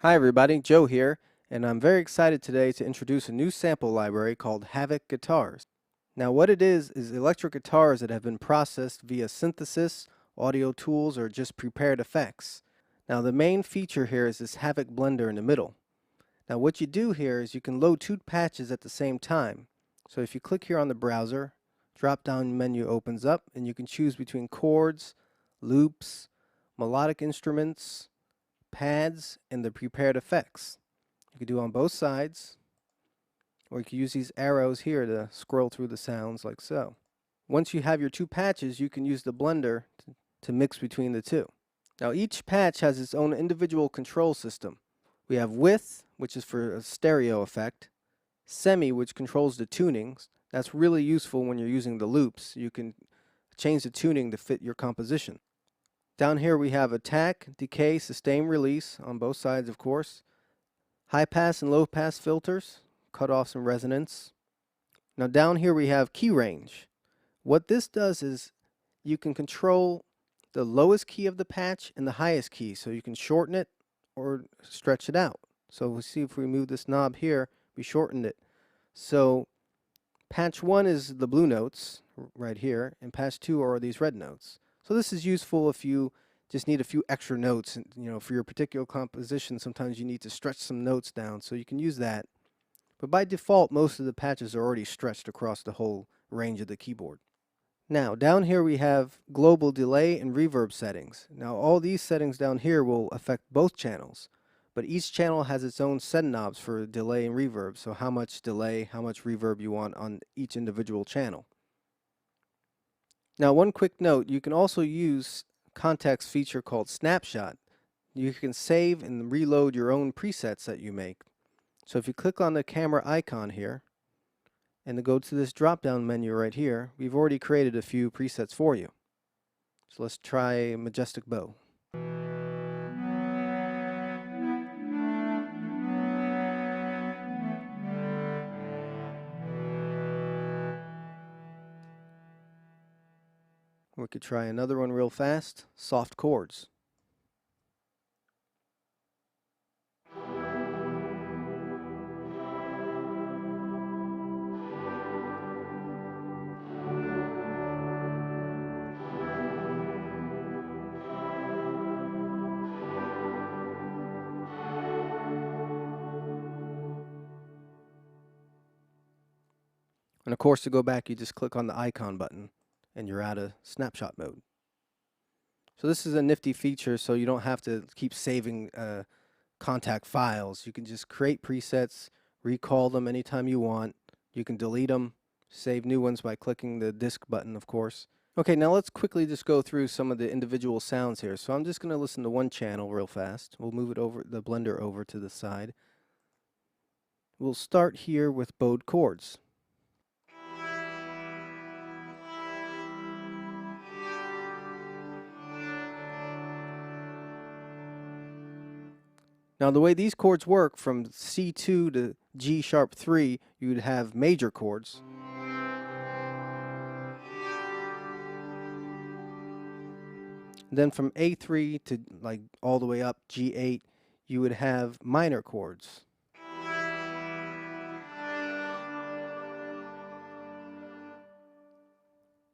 Hi everybody, Joe here, and I'm very excited today to introduce a new sample library called Havoc guitars. Now what it is electric guitars that have been processed via synthesis, audio tools, or just prepared effects. Now the main feature here is this Havoc blender in the middle. Now what you do here is you can load two patches at the same time. So if you click here on the browser, drop down menu opens up and you can choose between chords, loops, melodic instruments, pads, and the prepared effects. You can do on both sides, or you can use these arrows here to scroll through the sounds like so. Once you have your two patches, you can use the blender to mix between the two. Now each patch has its own individual control system. We have width, which is for a stereo effect, semi, which controls the tunings. That's really useful when you're using the loops. You can change the tuning to fit your composition. Down here we have attack, decay, sustain, release on both sides, of course. High pass and low pass filters, cutoffs and resonance. Now down here we have key range. What this does is you can control the lowest key of the patch and the highest key, so you can shorten it or stretch it out. So we'll see if we move this knob here, we shortened it. So patch 1 is the blue notes right here, and patch 2 are these red notes. So this is useful if you just need a few extra notes, and for your particular composition sometimes you need to stretch some notes down, so you can use that. But by default most of the patches are already stretched across the whole range of the keyboard. Now down here we have global delay and reverb settings. Now all these settings down here will affect both channels, but each channel has its own set knobs for delay and reverb, so how much delay, how much reverb you want on each individual channel. Now one quick note, you can also use context feature called snapshot. You can save and reload your own presets that you make. So if you click on the camera icon here and to go to this drop down menu right here, we've already created a few presets for you. So let's try Majestic Bow. We could try another one real fast, Soft Chords. And of course, to go back, you just click on the icon button and you're out of snapshot mode. So this is a nifty feature, so you don't have to keep saving contact files. You can just create presets, recall them anytime you want. You can delete them, save new ones by clicking the disk button, of course. Okay, now let's quickly just go through some of the individual sounds here. So I'm just going to listen to one channel real fast. We'll move it over, the blender over to the side. We'll start here with bowed chords. Now the way these chords work, from C2 to G sharp 3, you would have major chords. Then from A3 to like all the way up G8, you would have minor chords.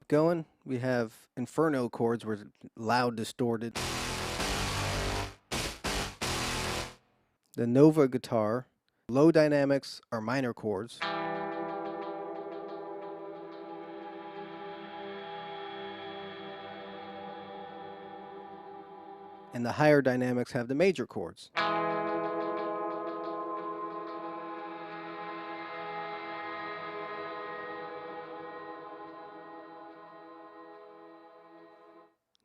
Going, we have inferno chords, where loud, distorted. The Nova guitar, low dynamics are minor chords. And the higher dynamics have the major chords.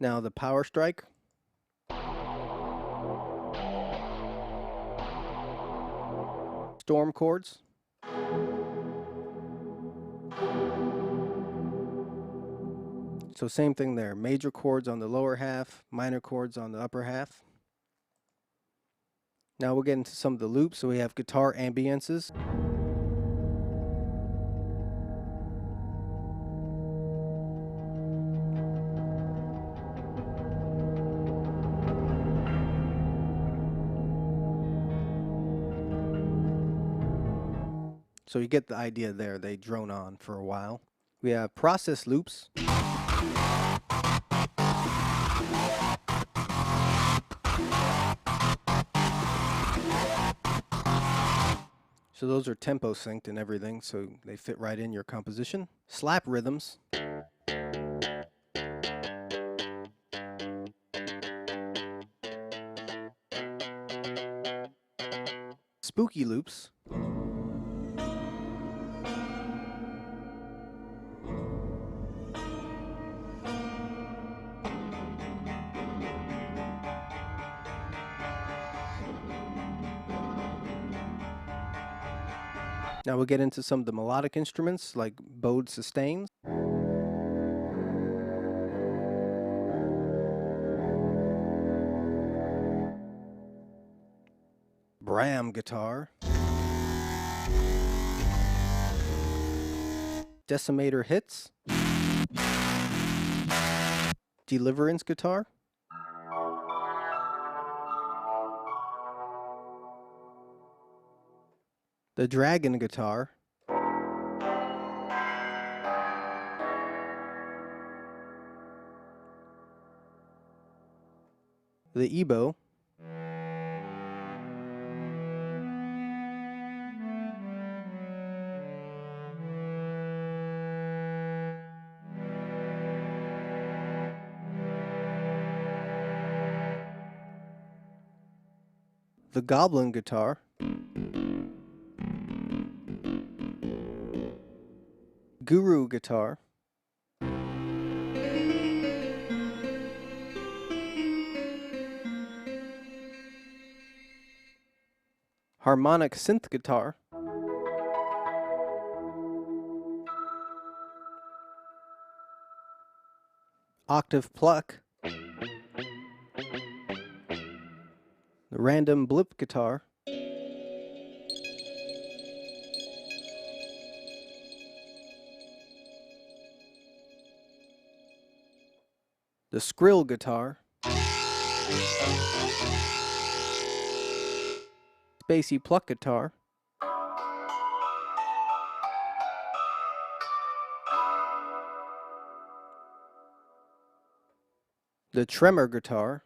Now the power strike. Storm chords. So same thing there, major chords on the lower half, minor chords on the upper half. Now we'll get into some of the loops. So we have guitar ambiances. So you get the idea there, they drone on for a while. We have process loops. So those are tempo synced and everything, so they fit right in your composition. Slap rhythms. Spooky loops. Now we'll get into some of the melodic instruments like bowed sustains. Bram guitar. Decimator hits. Deliverance guitar. The dragon guitar. The ebow. The goblin guitar. Guru guitar. Harmonic synth guitar. Octave pluck. The random blip guitar. The skrill guitar. Spacey pluck guitar. The tremor guitar.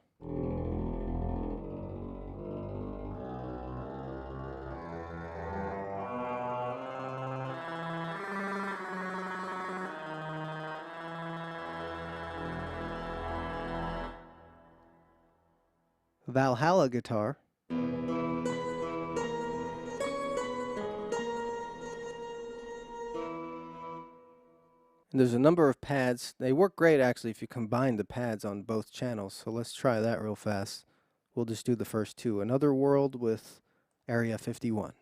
Valhalla guitar. And there's a number of pads. They work great actually if you combine the pads on both channels. So let's try that real fast. We'll just do the first two. Another World with Area 51.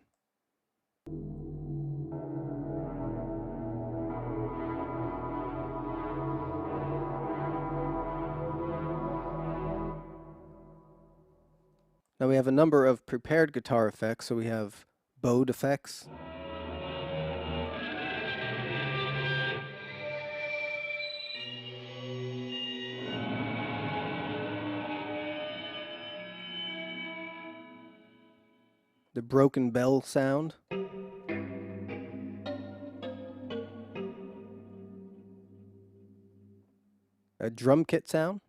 Now we have a number of prepared guitar effects. So we have bowed effects. The broken bell sound. A drum kit sound.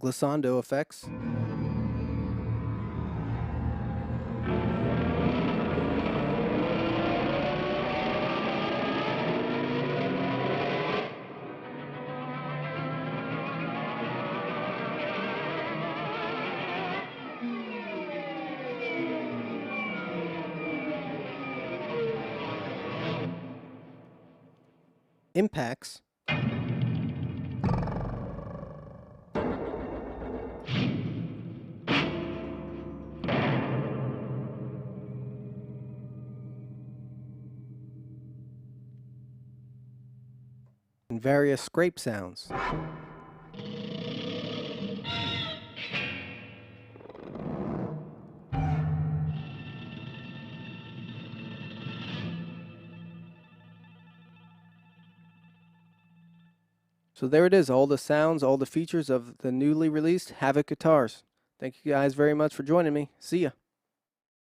Glissando effects. Impacts. And various scrape sounds. So there it is, all the sounds, all the features of the newly released Havoc guitars. Thank you guys very much for joining me. See ya.